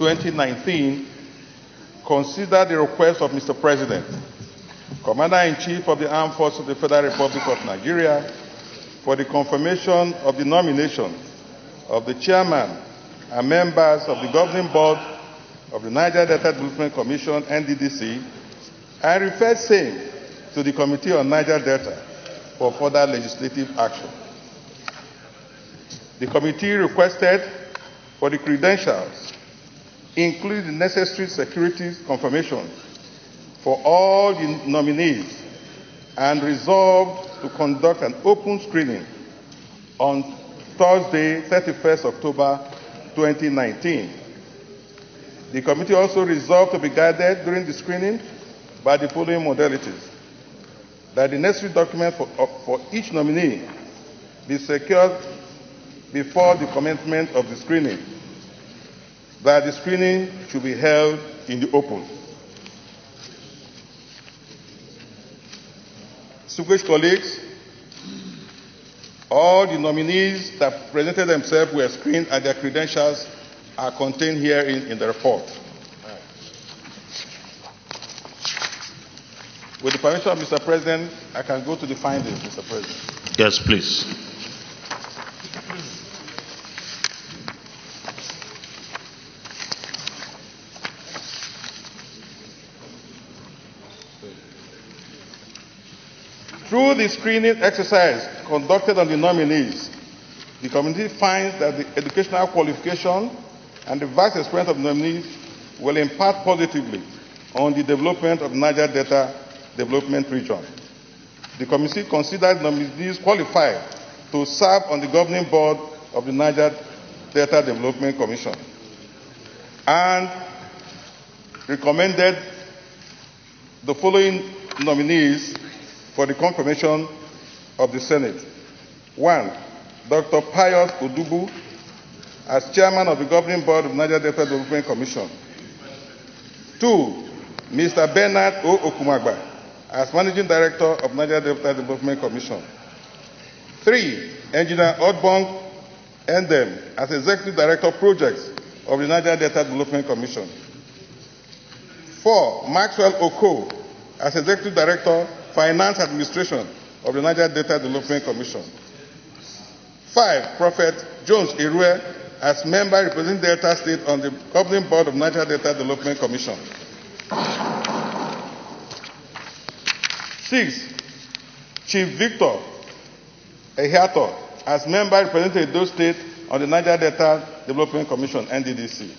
2019, consider the request of Mr. President, Commander-in-Chief of the Armed Forces of the Federal Republic of Nigeria, for the confirmation of the nomination of the chairman and members of the governing board of the Niger Delta Development Commission, NDDC, and refer same to the Committee on Niger Delta for further legislative action. The committee requested for the credentials, including the necessary security confirmation for all the nominees, and resolved to conduct an open screening on Thursday, 31st October 2019. The committee also resolved to be guided during the screening by the following modalities: that the necessary document for each nominee be secured before the commencement of the screening, that the screening should be held in the open. Distinguished colleagues, all the nominees that presented themselves were screened and their credentials are contained here in the report. With the permission of Mr. President, I can go to the findings, Mr. President. Yes, please. Through the screening exercise conducted on the nominees, the committee finds that the educational qualification and the vast experience of the nominees will impact positively on the development of the Niger Delta Development Region. The committee considers nominees qualified to serve on the governing board of the Niger Delta Development Commission and recommended the following nominees for the confirmation of the Senate. 1. Dr. Pius Odubu as chairman of the governing board of the Niger Delta Development Commission. 2. Mr. Bernard O. Okumagba as managing director of Niger Delta Development Commission. 3. Engineer Otobong Ndem as executive director of projects of the Niger Delta Development Commission. 4. Maxwell Oko as executive director Finance Administration of the Niger Delta Development Commission. 5. Prophet Jones Erue as member representing Delta State on the governing board of Niger Delta Development Commission. 6. Chief Victor Ekhator as member representing Edo State on the Niger Delta Development Commission, NDDC.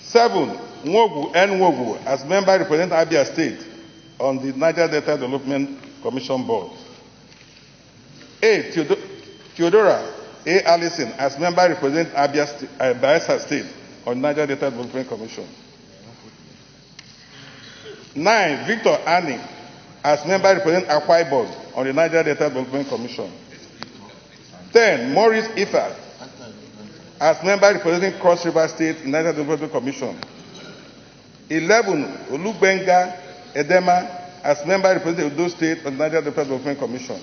7. Nwogu as member representing Abia State on the Niger Delta Development Commission Board. 8. Theordore A. Allison as member representing Bayelsa State on Niger Delta Development Commission. 9. Victor Ani as member representing Akwa-Ibom on the Niger Delta Development Commission. 10. Maurice Effiwatt as member representing Cross River State in Niger Development Commission. 11. Olugbenga Edema as member representing Ondo State on the Niger Delta Development Commission.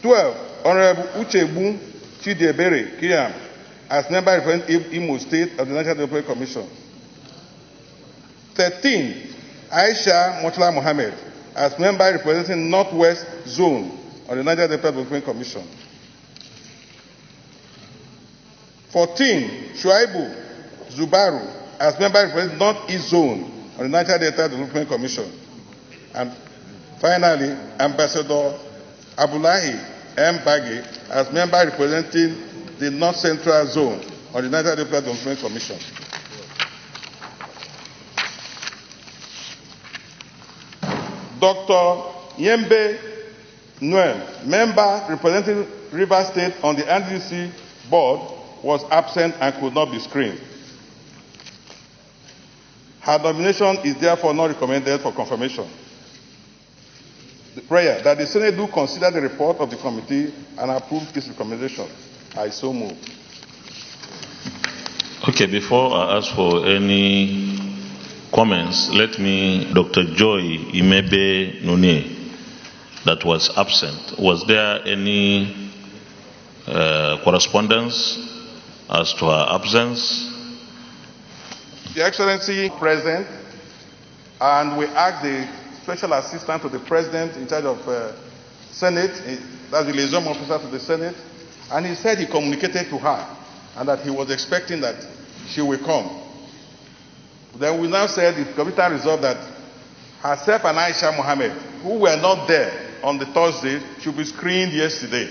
12. Honorable Uchegbu Chidiebere, Kyrian, as member representing Imo State of the Niger Development Commission. 13. Aisha Mohammed as member representing Northwest Zone on the Niger Delta Development Commission. 14. Shuaibu Zubaru as member representing Northeast Zone on the Niger Delta Development Commission. And finally, Ambassador Abdullahi M. Bagi as member representing the North Central Zone on the Niger Delta Development Commission. Dr. Yimebe Nunieh, member representing River State on the NDDC board, was absent and could not be screened. Her nomination is therefore not recommended for confirmation. The prayer that the Senate do consider the report of the committee and approve its recommendation. I so move. Okay, before I ask for any comments, let me, Dr. Joy Yimebe Nunieh, that was absent. Was there any correspondence as to her absence. Your Excellency present, and we asked the Special Assistant to the President in charge of Senate, that's the liaison officer to the Senate, and he said he communicated to her and that he was expecting that she will come. Then we now said the committee resolved that herself and Aisha Mohammed, who were not there on the Thursday, should be screened yesterday.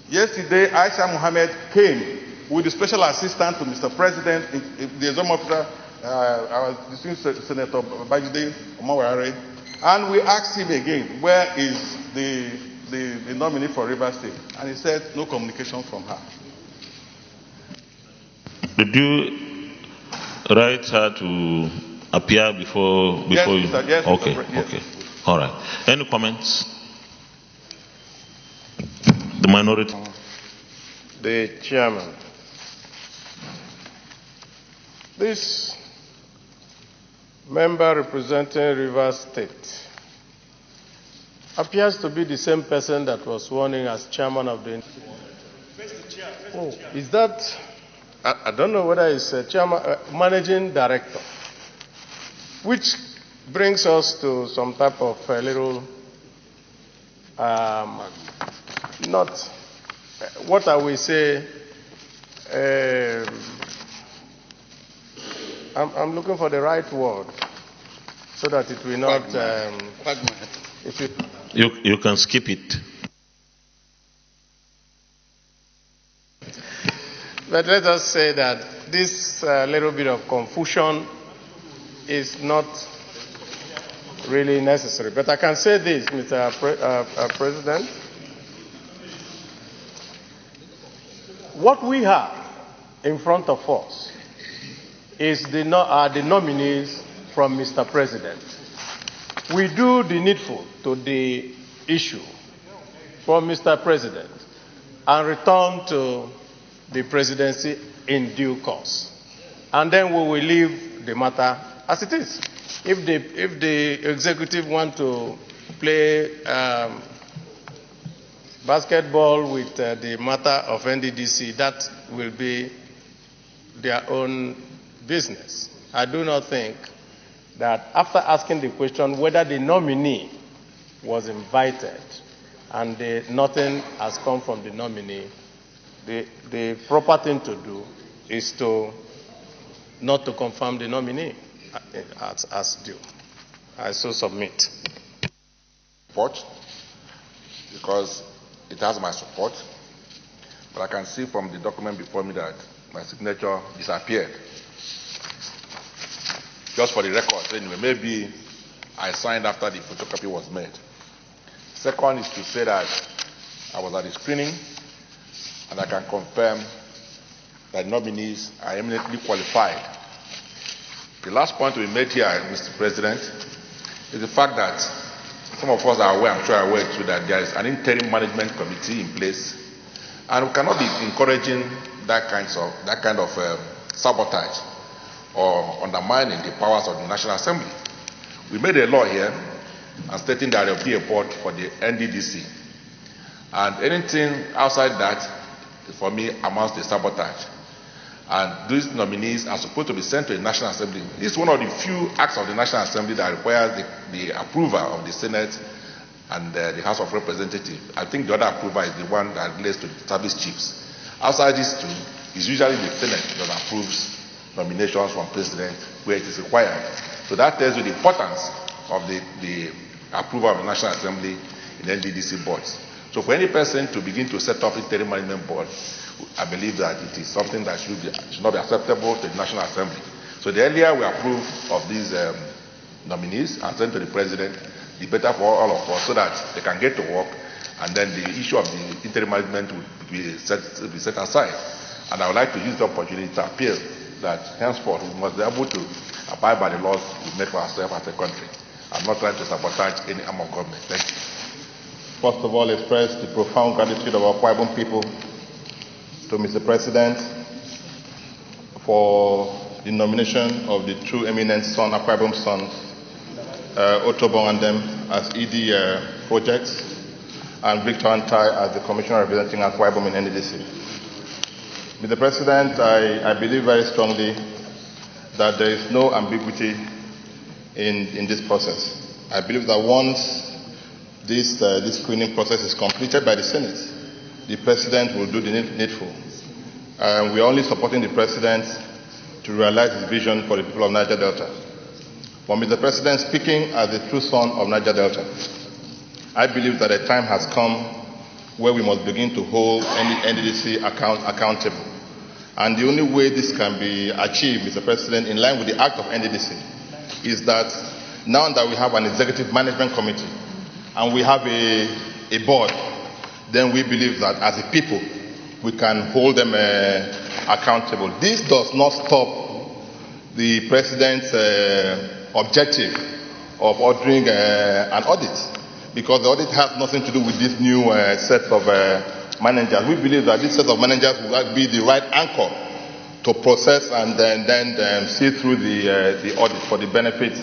Yesterday, Aisha Mohammed came with the special assistant to Mr. President, the liaison officer, our distinguished Senator Bajide Omaware, and we asked him again, where is the nominee for Rivers State? And he said, no communication from her. Did you write her to appear before yes, you? Mr. Yes, okay, Mr. Yes. okay. All right. Any comments? The minority. The chairman. This member representing Rivers State appears to be the same person that was sworn in as chairman of the. Oh, is that? I don't know whether it's a chairman, managing director, which brings us to some type of a little, not what I will say. I'm looking for the right word so that it will not. You can skip it. But let us say that this little bit of confusion is not really necessary. But I can say this, Mr. President. What we have in front of us is the nominees from Mr. President. We do the needful to the issue from Mr. President and return to the presidency in due course. And then we will leave the matter as it is. If the executive want to play basketball with the matter of NDDC, that will be their own business. I do not think that after asking the question whether the nominee was invited and nothing has come from the nominee, the proper thing to do is not to confirm the nominee as due. I so submit. Support, because it has my support, but I can see from the document before me that my signature disappeared. Just for the record, anyway, maybe I signed after the photocopy was made. Second is to say that I was at the screening, and I can confirm that nominees are eminently qualified. The last point we made here, Mr. President, is the fact that some of us are aware, I'm sure are aware too, that there is an interim management committee in place, and we cannot be encouraging that kind of sabotage or undermining the powers of the National Assembly. We made a law here and stating that there will be a board for the NDDC, and anything outside that, for me, amounts to sabotage. And these nominees are supposed to be sent to the National Assembly. This is one of the few acts of the National Assembly that requires the approval of the Senate and the House of Representatives. I think the other approval is the one that relates to the service chiefs. Outside these two, it's usually the Senate that approves nominations from President where it is required. So that tells you the importance of the approval of the National Assembly in NDDC boards. So for any person to begin to set up interim management board, I believe that it is something that should not be acceptable to the National Assembly. So the earlier we approve of these nominees and send to the President, the better for all of us, so that they can get to work, and then the issue of the interim management will be set aside. And I would like to use the opportunity to appeal that henceforth we must be able to abide by the laws we make for ourselves as a country. I'm not trying to sabotage any arm of government. Thank you. First of all, express the profound gratitude of our Akwa-Ibom people to Mr. President for the nomination of the two eminent Akwa-Ibom sons, Otobong and Ndem as ED projects, and Victor Antai as the Commissioner representing Akwa-Ibom in NDDC. Mr. President, I believe very strongly that there is no ambiguity in this process. I believe that once this screening process is completed by the Senate, the President will do the needful. We are only supporting the President to realize his vision for the people of Niger Delta. For Mr. President, speaking as the true son of Niger Delta, I believe that a time has come where we must begin to hold any NDDC accountable. And the only way this can be achieved, Mr. President, in line with the Act of NDDC, is that now that we have an executive management committee and we have a board, then we believe that as a people, we can hold them accountable. This does not stop the President's objective of ordering an audit, because the audit has nothing to do with this new set of managers. We believe that this set of managers will be the right anchor to process and then see through the audit for the benefit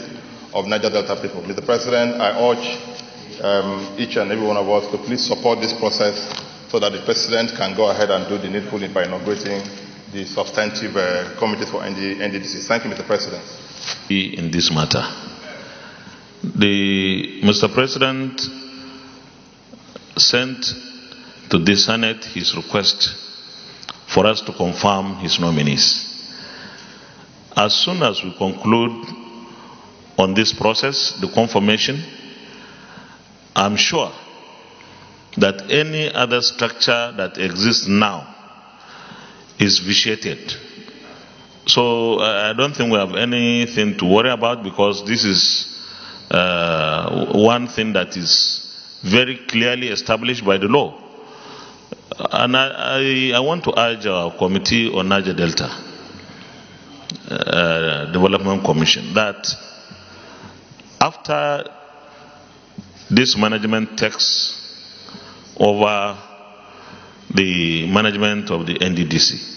of Niger Delta people. Mr. President, I urge each and every one of us to please support this process so that the President can go ahead and do the needful by inaugurating the substantive committees for NDDC. Thank you, Mr. President. In this matter, Mr. President sent to the Senate his request for us to confirm his nominees. As soon as we conclude on this process, the confirmation, I'm sure that any other structure that exists now is vitiated. So I don't think we have anything to worry about, because this is one thing that is very clearly established by the law. And I want to urge our Committee on Niger Delta Development Commission that after this management takes over the management of the NDDC,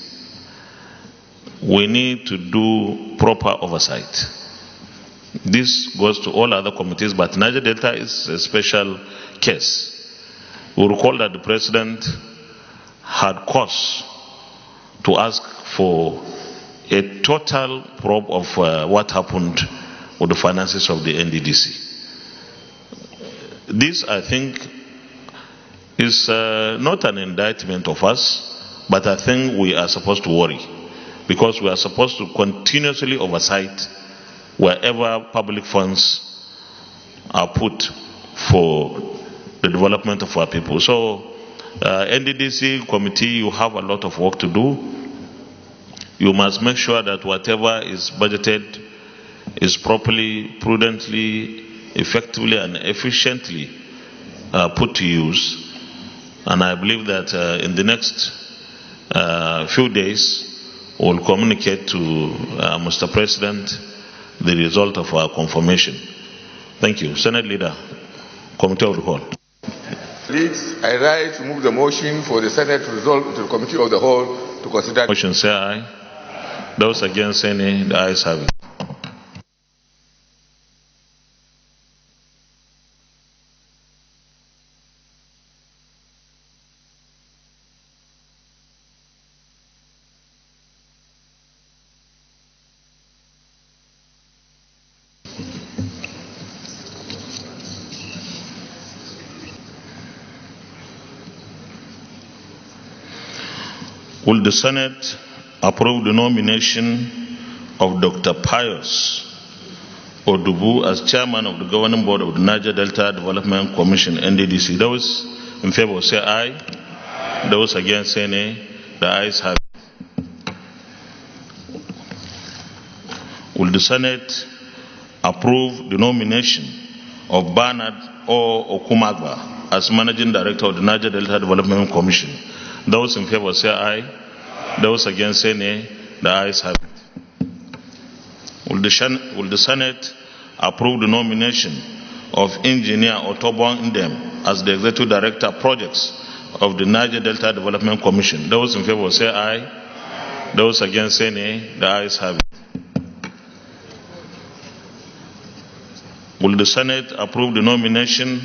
we need to do proper oversight. This goes to all other committees, but Niger Delta is a special case. We recall that the President had cause to ask for a total probe of what happened with the finances of the NDDC. This, I think, is not an indictment of us, but I think we are supposed to worry, because we are supposed to continuously oversight wherever public funds are put for the development of our people. So, NDDC committee, you have a lot of work to do. You must make sure that whatever is budgeted is properly, prudently, effectively, and efficiently put to use. And I believe that in the next few days, we'll communicate to Mr. President the result of our confirmation. Thank you. Senate Leader, Committee of the Whole. Leads, I rise to move the motion for the Senate to resolve to the Committee of the Whole to consider. Motion say aye. Those against say nay. The ayes have it. Will the Senate approve the nomination of Dr. Pius Odubu as chairman of the governing board of the Niger Delta Development Commission, NDDC? Those in favor say aye. Those against say nay. The ayes have it. Will the Senate approve the nomination of Bernard O. Okumagba as managing director of the Niger Delta Development Commission? Those in favor say aye. Those against say nay. The ayes have it. Will the Senate approve the nomination of Engineer Otobong Ndem as the Executive Director of Projects of the Niger Delta Development Commission? Those in favor say aye. Those against say nay. The ayes have it. Will the Senate approve the nomination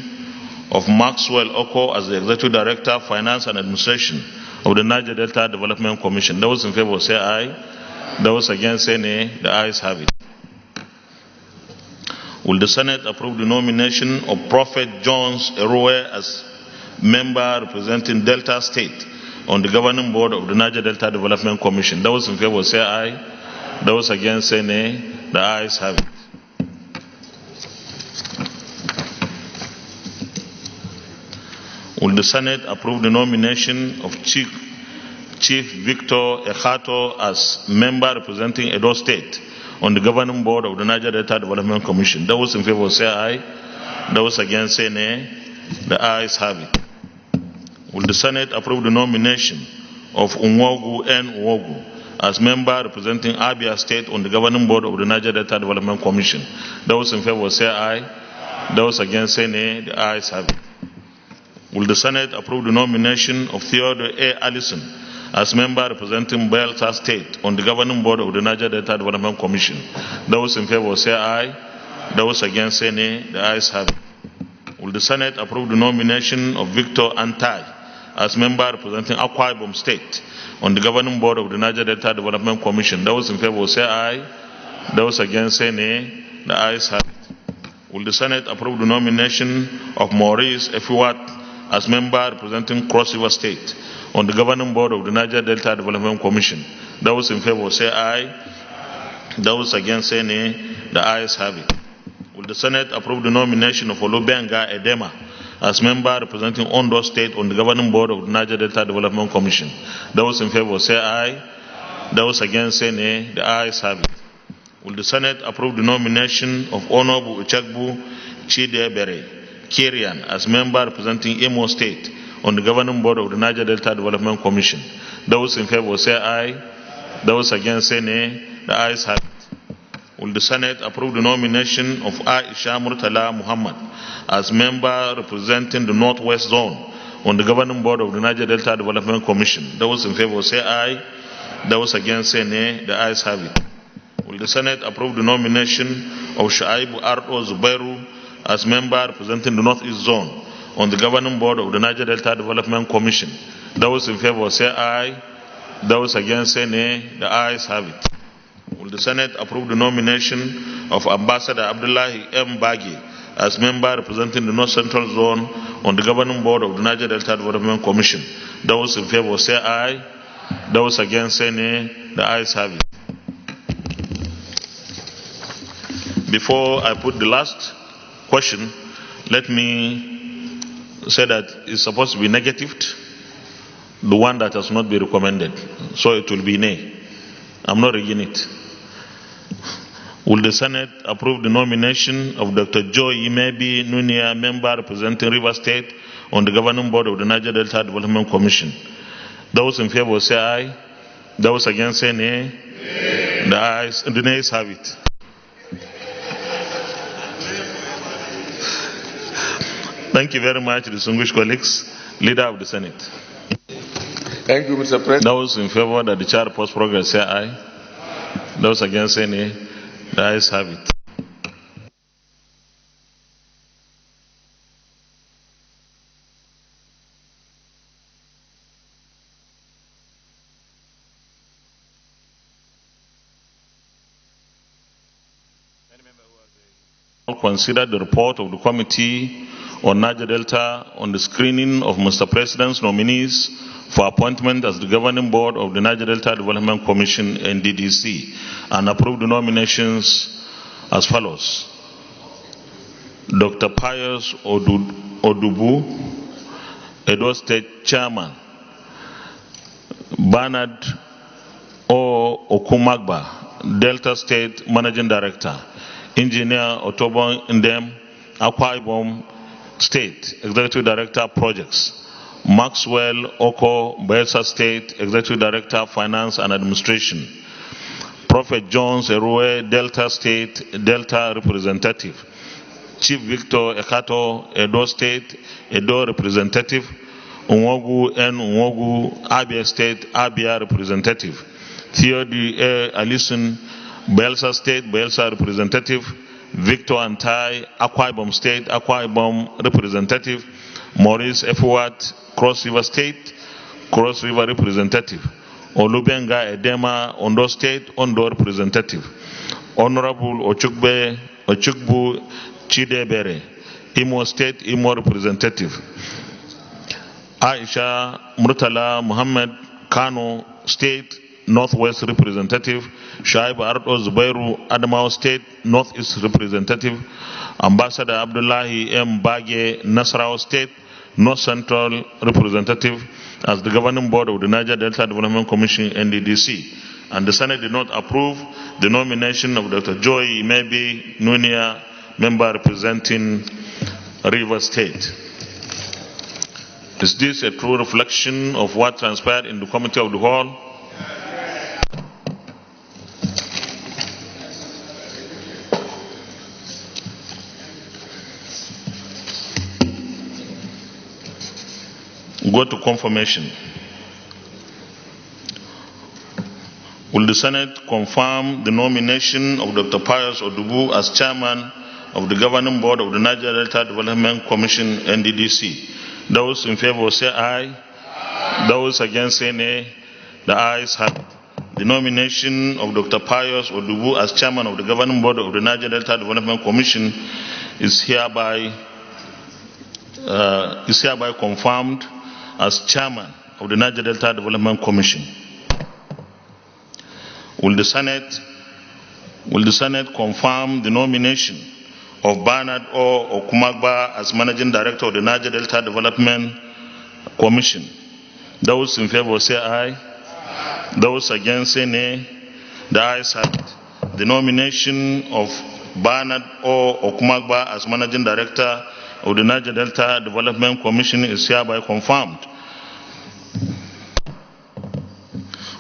of Maxwell Oko as the Executive Director of Finance and Administration of the Niger Delta Development Commission. Those in favor say aye. Those against say nay. The ayes have it. Will the Senate approve the nomination of Prophet Jones Erue as member representing Delta State on the governing board of the Niger Delta Development Commission? Those in favor say aye. Those against say nay. The ayes have it. Will the Senate approve the nomination of Chief Victor Ekhator as member representing Edo State on the governing board of the Niger Delta Development Commission? Those in favor say aye. Those against say nay. The ayes have it. Will the Senate approve the nomination of Nwogu as member representing Abia State on the governing board of the Niger Delta Development Commission? Those in favor say aye. Those against say nay. The ayes have it. Will the Senate approve the nomination of Theordore Allison as member representing Bayelsa State on the governing board of the Niger Delta Development Commission? Those in favor say aye. Those against say nay. The ayes have it. Will the Senate approve the nomination of Victor Antai as member representing Akwa-Ibom State on the governing board of the Niger Delta Development Commission? Those in favor say aye. Those against say nay. The ayes have it. Will the Senate approve the nomination of Maurice Effiwatt as member representing Cross River State on the governing board of the Niger Delta Development Commission? Those in favor say aye. Those against say nay. The ayes have it. Will the Senate approve the nomination of Olugbenga Edema as member representing Ondo State on the governing board of the Niger Delta Development Commission? Those in favor say aye. Those against say nay. The ayes have it. Will the Senate approve the nomination of Honorable Uchegbu, Chidiebere, Kyrian as member representing Imo State on the governing board of the Niger Delta Development Commission? Those in favor say aye. Those against say nay. The ayes have it. Will the Senate approve the nomination of Aisha Muhammad as member representing the Northwest Zone on the governing board of the Niger Delta Development Commission? Those in favor say aye. Those against say nay. The ayes have it. Will the Senate approve the nomination of Shaibu Ardo Zubairu as member representing the Northeast Zone on the governing board of the Niger Delta Development Commission? Those in favor say aye. Those against say nay. The ayes have it. Will the Senate approve the nomination of Ambassador Abdullahi M. Bagi as member representing the North Central Zone on the governing board of the Niger Delta Development Commission? Those in favor say aye. Those against say nay. The ayes have it. Before I put the last question, let me say that it's supposed to be negative, the one that has not been recommended. So it will be nay. I'm not reading it. Will the Senate approve the nomination of Dr. Joe Yimebe Nunieh, member representing River State on the governing board of the Niger Delta Development Commission? Those in favor say aye. Those against say nay. The nays have it. Thank you very much, distinguished colleagues. Leader of the Senate. Thank you, Mr. President. Those in favor that the chair post progress say aye. Those against say nay. The ayes have it. Consider the report of the Committee on Niger Delta on the screening of Mr. President's nominees for appointment as the governing board of the Niger Delta Development Commission, NDDC, and approve the nominations as follows. Dr. Pius Odubu, Edo State Chairman. Bernard O. Okumagba, Delta State Managing Director. Engineer Otobong Ndem, Akwa-Ibom State Executive Director Projects. Maxwell Oko, Bayelsa State Executive Director Finance and Administration. Prophet Jones Erue, Delta State Delta Representative. Chief Victor Ekhator, Edo State Edo Representative. Nwogu N. Nwogu, Abia State Abia Representative. Theordore Allison, Bayelsa State Bayelsa Representative. Victor Antai, Akwa-Ibom State Akwa-Ibom Representative. Maurice Effiwatt, Cross River State Cross River representative. Olugbenga, Edema, Ondo State, Ondo representative. Honorable Uchegbu Chidiebere, Imo State, Imo representative. Aisha Murtala Muhammad, Kano State, Northwest representative. Shaib Ardo Zubairu, Adamawa State, Northeast representative. Ambassador Abdullahi M. Bage, Nasarawa State, North Central representative, as the governing board of the Niger Delta Development Commission, NDDC. And the Senate did not approve the nomination of Dr. Joy Yimebe Nunieh, member representing Rivers State. Is this a true reflection of what transpired in the Committee of the Whole? Go to confirmation. Will the Senate confirm the nomination of Dr. Pius Odubu as chairman of the governing board of the Niger Delta Development Commission, NDDC? Those in favor say aye. Those against say nay. The ayes have it. The nomination of Dr. Pius Odubu as chairman of the governing board of the Niger Delta Development Commission is hereby confirmed as chairman of the Niger Delta Development Commission. Will the Senate confirm the nomination of Bernard O. Okumagba as managing director of the Niger Delta Development Commission? Those in favor say aye. Those against say nay. The ayes have it. The nomination of Bernard O. Okumagba as managing director of the Niger Delta Development Commission is hereby confirmed.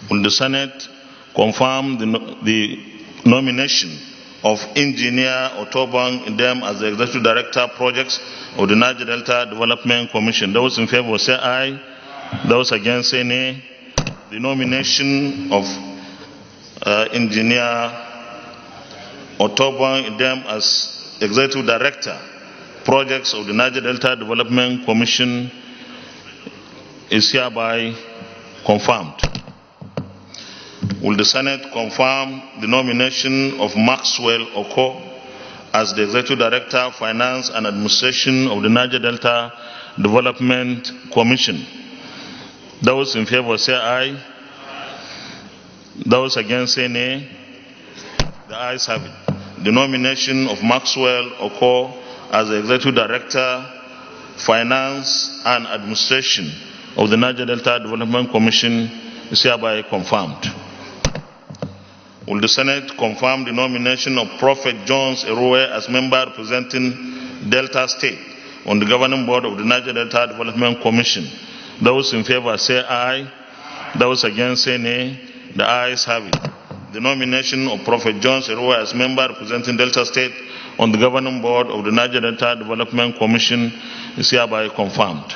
Will the Senate confirm the nomination of Engineer Otobong Ndem as the Executive Director Projects of the Niger Delta Development Commission? Those in favor say aye. Those against say nay. The nomination of Engineer Otobong Ndem as Executive Director Projects of the Niger Delta Development Commission is hereby confirmed. Will the Senate confirm the nomination of Maxwell as the Executive Director, Finance and Administration of the Niger Delta Development Commission? Those in favor say aye. Those against say nay. The ayes have it. The nomination of Maxwell as the Executive Director, Finance and Administration of the Niger Delta Development Commission is hereby confirmed. Will the Senate confirm the nomination of Prophet Jones Erue as member representing Delta State on the governing board of the Niger Delta Development Commission? Those in favor say aye. Those against say nay. The ayes have it. The nomination of Prophet Jones Erue as member representing Delta State on the governing board of the Niger Delta Development Commission is hereby confirmed.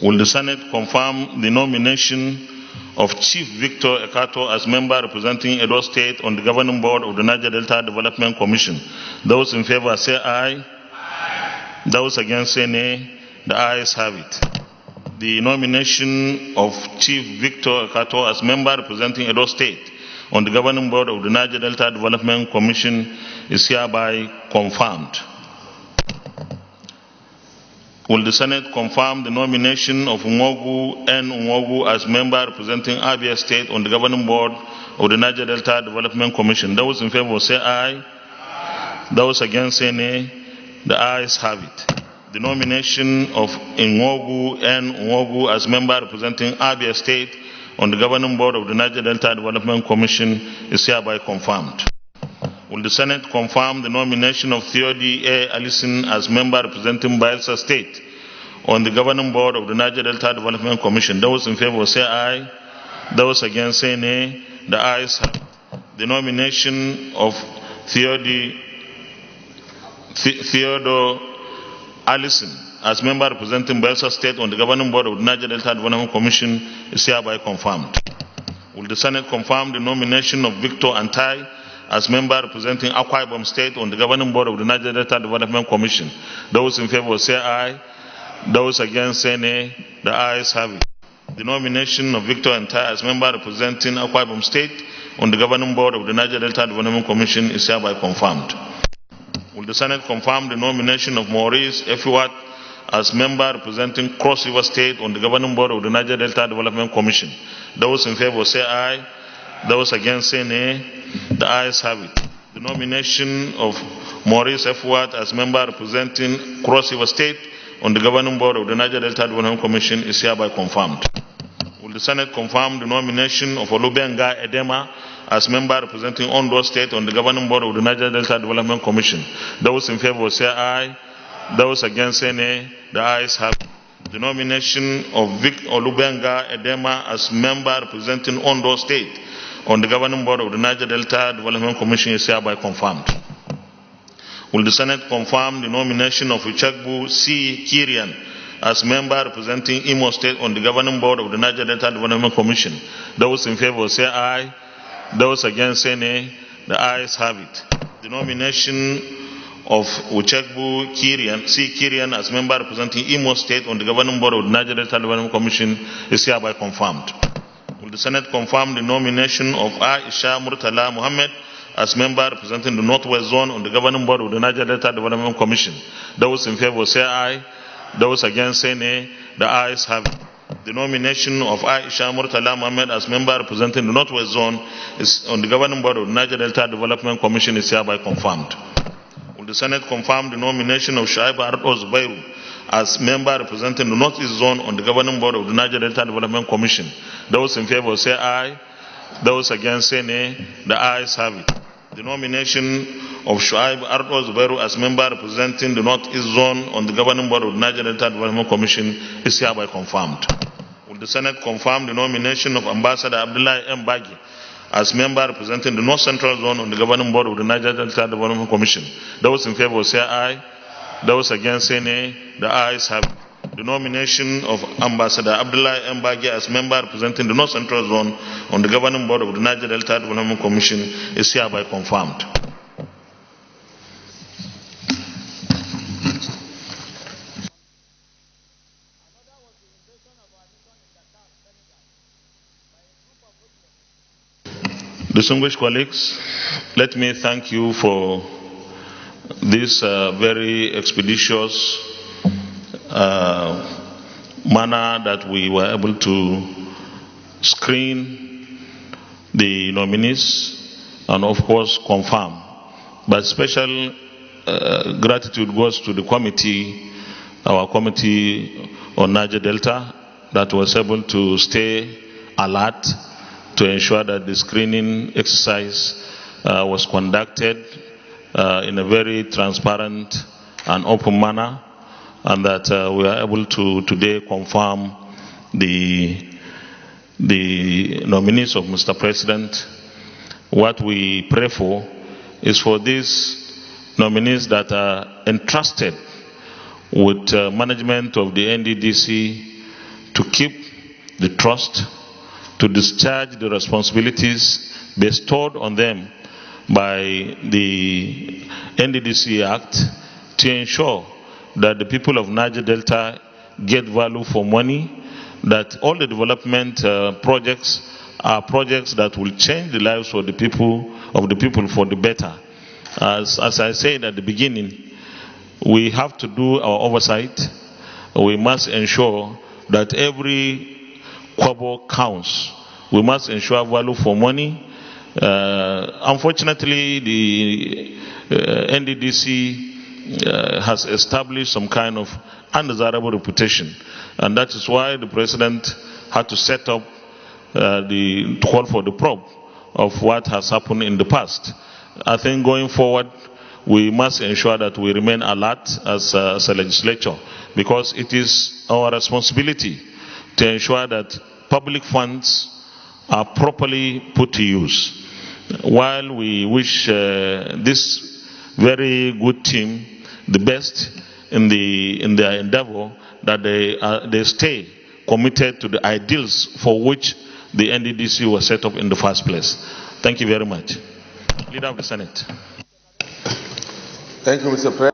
Will the Senate confirm the nomination of Chief Victor Ekhator as member representing Edo State on the governing board of the Niger Delta Development Commission? Those in favor say aye. Those against say nay. The ayes have it. The nomination of Chief Victor Ekhator as member representing Edo State on the governing board of the Niger Delta Development Commission is hereby confirmed. Will the Senate confirm the nomination of Nwogu as member representing Abia State on the governing board of the Niger Delta Development Commission? Those in favor say aye. Those against say nay. The ayes have it. The nomination of Nwogu as member representing Abia State on the governing board of the Niger Delta Development Commission is hereby confirmed. Will the Senate confirm the nomination of Theordore Allison as member representing Bayelsa State on the governing board of the Niger Delta Development Commission? Those in favor say aye. Those against say nay. The ayes have it. The nomination of Theordore Allison as member representing Bayelsa State on the governing board of the Niger Delta Development Commission is hereby confirmed. Will the Senate confirm the nomination of Victor Antai as member representing Akwa-Ibom State on the governing board of the Niger Delta Development Commission. Those in favor say aye. Those against say nay. The ayes have it. The nomination of Victor Antai as member representing Akwa-Ibom State on the governing board of the Niger Delta Development Commission is hereby confirmed. Will the Senate confirm the nomination of Maurice Effiwatt as member representing Cross River State on the governing board of the Niger Delta Development Commission? Those in favor say aye. Those against say nay. The ayes have it. The nomination of Maurice Effiwatt as member representing Cross River State on the governing board of the Niger Delta Development Commission is hereby confirmed. Will the Senate confirm the nomination of Olugbenga Edema as member representing Ondo State on the governing board of the Niger Delta Development Commission? Those in favor say aye. Those against say nay. The ayes have it. The nomination of Olugbenga Edema as member representing Ondo State on the governing board of the Niger Delta Development Commission is hereby confirmed. Will the Senate confirm the nomination of Uchegbu Kyrian as member representing Imo State on the governing board of the Niger Delta Development Commission? Those in favor say aye. Those against say nay. The ayes have it. The nomination of Uchegbu Kyrian as member representing Imo State on the governing board of the Niger Delta Development Commission is hereby confirmed. Will the Senate confirm the nomination of Aisha Muhammad as member representing the Northwest Zone on the governing board of the Niger Delta Development Commission? Those in favor say aye. Those against say nay. The ayes have it. The nomination of Aisha Muhammad as member representing the Northwest Zone is on the governing board of the Niger Delta Development Commission is hereby confirmed. Will the Senate confirm the nomination of Odubu as member representing the Northeast Zone on the governing board of the Niger Delta Development Commission? Those in favor say aye. Those against say nay. The ayes have it. The nomination of Odubu as member representing the Northeast Zone on the governing board of the Niger Delta Development Commission is hereby confirmed. Will the Senate confirm the nomination of Ambassador Abdullahi Mbagi as member representing the North Central Zone on the governing board of the Niger Delta Development Commission? Those in favor say aye. Those against say nay. The ayes have it. The nomination of Ambassador Abdullahi Mbagi as member representing the North Central Zone on the governing board of the Niger Delta Development Commission is hereby confirmed. Distinguished colleagues, let me thank you for this very expeditious manner that we were able to screen the nominees and of course confirm. But special gratitude goes to the committee, our committee on Niger Delta, that was able to stay alert to ensure that the screening exercise was conducted in a very transparent and open manner, and that we are able to today confirm the nominees of Mr. President. What we pray for is for these nominees that are entrusted with management of the NDDC to keep the trust, to discharge the responsibilities bestowed on them by the NDDC Act, to ensure that the people of Niger Delta get value for money, that all the development projects are projects that will change the lives of the people for the better. As I said at the beginning, we have to do our oversight. We must ensure that every kwabo counts. We must ensure value for money. Unfortunately, the NDDC has established some kind of undesirable reputation, and that is why the President had to set up to call for the probe of what has happened in the past. I think going forward, we must ensure that we remain alert as a legislature, because it is our responsibility to ensure that public funds are properly put to use. While we wish this very good team the best in their endeavor, that they stay committed to the ideals for which the NDDC was set up in the first place. Thank you very much. Leader of the Senate. Thank you, Mr. President.